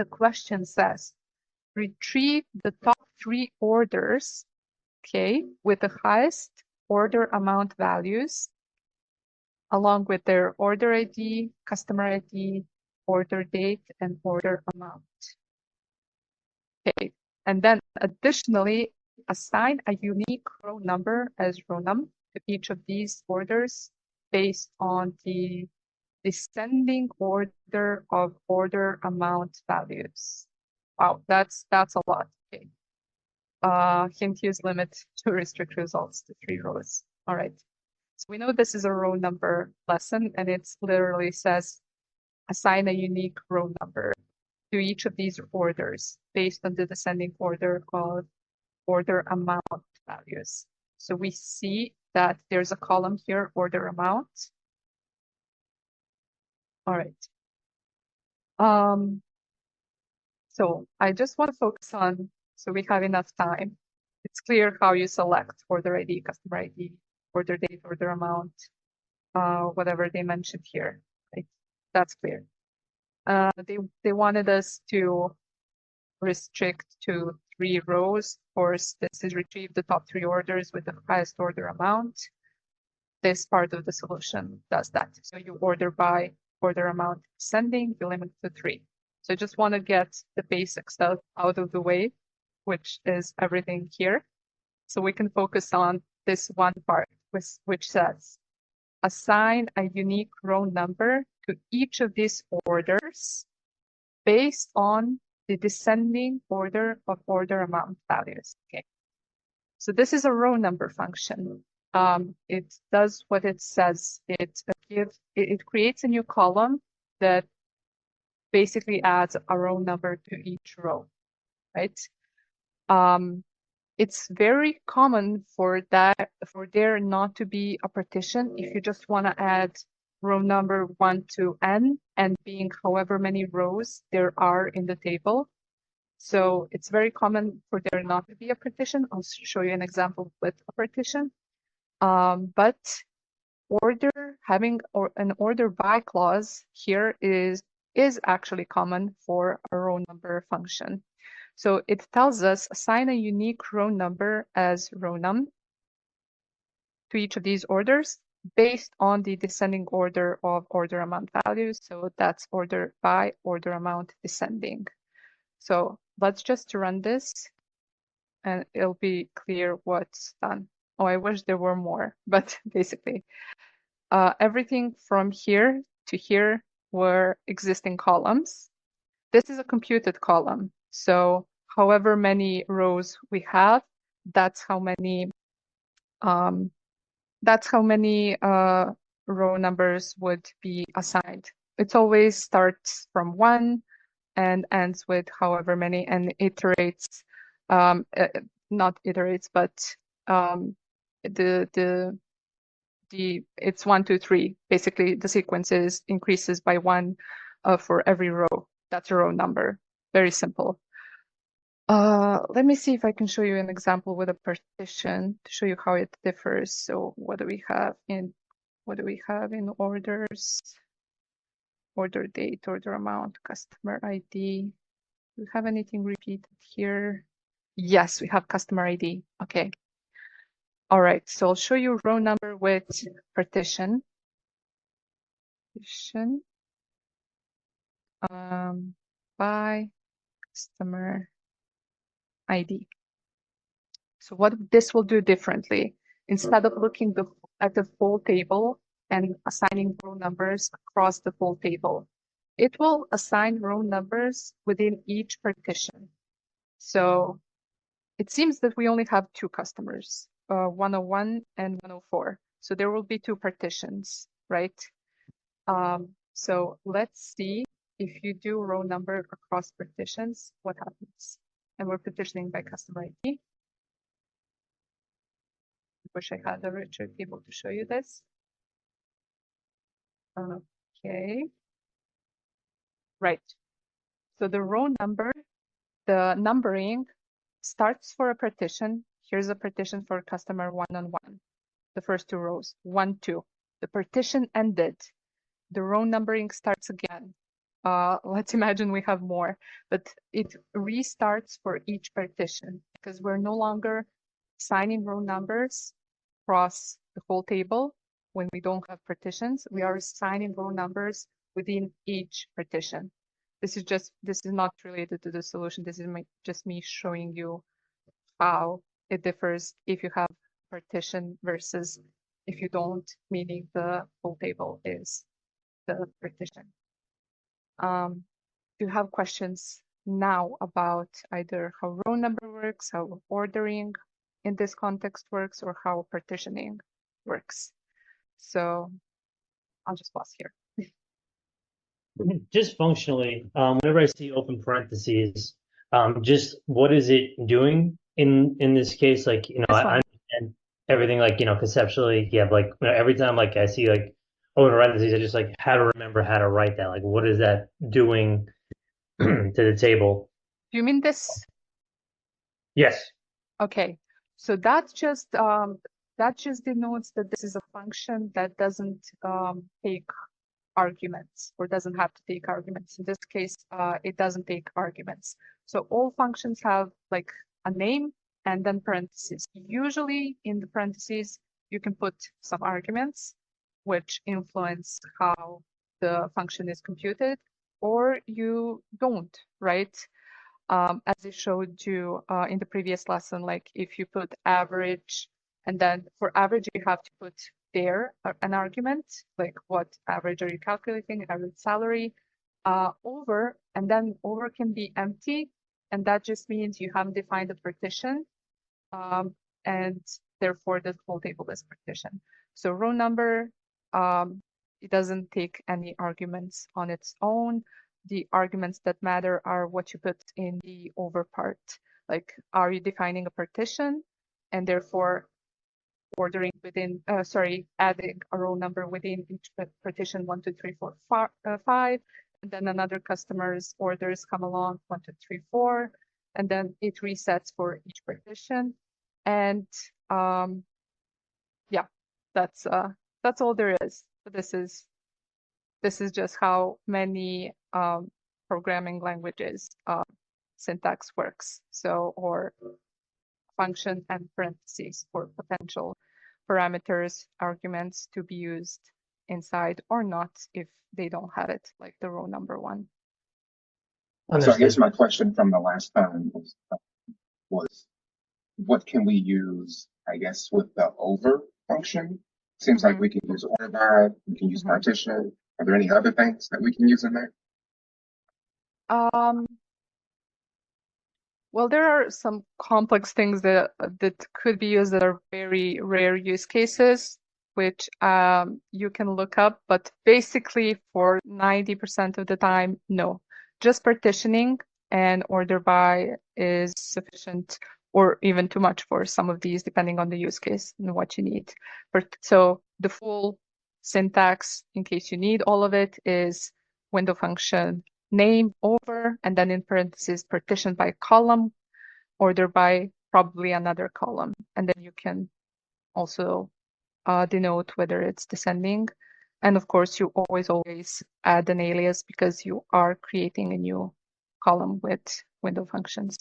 the question says, retrieve the top 3 orders, okay, with the highest order amount values, along with their order ID, customer ID, order date, and order amount. Okay, and then additionally, assign a unique row number as row num to each of these orders based on the descending order of order amount values. Wow, that's a lot. Okay. Hint, use limit to restrict results to 3 rows. All right. So we know this is a row number lesson, and it literally says assign a unique row number to each of these orders based on the descending order of order amount values. So we see that there's a column here, order amount. All right. So I just want to focus on, so we have enough time. It's clear how you select order ID, customer ID, order date, order amount, whatever they mentioned here. Right? That's clear. They wanted us to restrict to 3 rows. Of course, this is retrieve the top 3 orders with the highest order amount. This part of the solution does that. So you order by order amount descending, you limit to 3. So I just want to get the basic stuff out of the way, which is everything here. So we can focus on this one part, which says, assign a unique row number to each of these orders based on the descending order of order amount values. Okay. So this is a row number function. It does what it says. It creates a new column that basically adds a row number to each row, right? It's very common for there not to be a partition if you just want to add row number 1 to n, and being however many rows there are in the table. So it's very common for there not to be a partition. I'll show you an example with a partition. But having an order by clause here is actually common for a row number function. So it tells us assign a unique row number as row num to each of these orders based on the descending order of order amount values. So that's order by order amount descending. So let's just run this and it'll be clear what's done. Oh, I wish there were more, but basically everything from here to here were existing columns. This is a computed column. So however many rows we have, that's how many row numbers would be assigned. It always starts from 1 and ends with however many, and iterates, not iterates, but it's 1, 2, 3. Basically, the sequence increases by 1 for every row. That's a row number. Very simple. Let me see if I can show you an example with a partition to show you how it differs. So what do we have in orders? Order date, order amount, customer ID. Do we have anything repeated here? Yes, we have customer ID. Okay. All right, so I'll show you row number with partition. By customer ID. So what this will do differently, instead of looking at the full table and assigning row numbers across the full table, it will assign row numbers within each partition. So it seems that we only have 2 customers, 101 and 104. So there will be 2 partitions, right? So let's see if you do row number across partitions, what happens? And we're partitioning by customer ID. I wish I had a richer table to show you this. Okay. Right. So the row number, the numbering starts for a partition. Here's a partition for customer 101. The first 2 rows, 1, 2. The partition ended. The row numbering starts again. let's imagine we have more, but it restarts for each partition because we're no longer assigning row numbers across the whole table when we don't have partitions. We are assigning row numbers within each partition. This is not related to the solution. This is just me showing you how it differs if you have partition versus if you don't, meaning the full table is the partition. Do you have questions now about either how row number works, how ordering in this context works, or how partitioning works? So I'll just pause here. Just functionally, whenever I see open parentheses, just what is it doing in this case? Like, I understand everything, like, conceptually, yeah, but, like, every time, like, I see, like, open parentheses, I just, like, how to remember how to write that. Like, what is that doing to the table? Do you mean this? Yes. Okay, so that just denotes that this is a function that doesn't take arguments or doesn't have to take arguments. In this case, it doesn't take arguments. So all functions have like a name and then parentheses. Usually in the parentheses, you can put some arguments which influence how the function is computed, or you don't, right? As I showed you in the previous lesson, like if you put average, and then for average, you have to put there an argument, like what average are you calculating, average salary, over, and then over can be empty, and that just means you haven't defined a partition, and therefore the whole table is partition. So row number, it doesn't take any arguments on its own. The arguments that matter are what you put in the over part. Like, are you defining a partition and therefore ordering within, adding a row number within each partition 1, 2, 3, 4, 5, and then another customer's orders come along 1, 2, 3, 4, and then it resets for each partition. And yeah, that's all there is. So this is just how many programming languages syntax works. So, or function and parentheses for potential parameters, arguments to be used inside or not if they don't have it, like the row number one. So I guess my question from the last time was what can we use, I guess, with the over function? Seems like we can use order by, we can use partition. Are there any other things that we can use in there? Well, there are some complex things that could be used that are very rare use cases, which you can look up, but basically for 90% of the time, no. Just partitioning and order by is sufficient, or even too much for some of these, depending on the use case and what you need. So the full syntax, in case you need all of it, is window function name over, and then in parentheses, partition by column, order by probably another column. And then you can also denote whether it's descending. And of course, you always add an alias because you are creating a new column with window functions.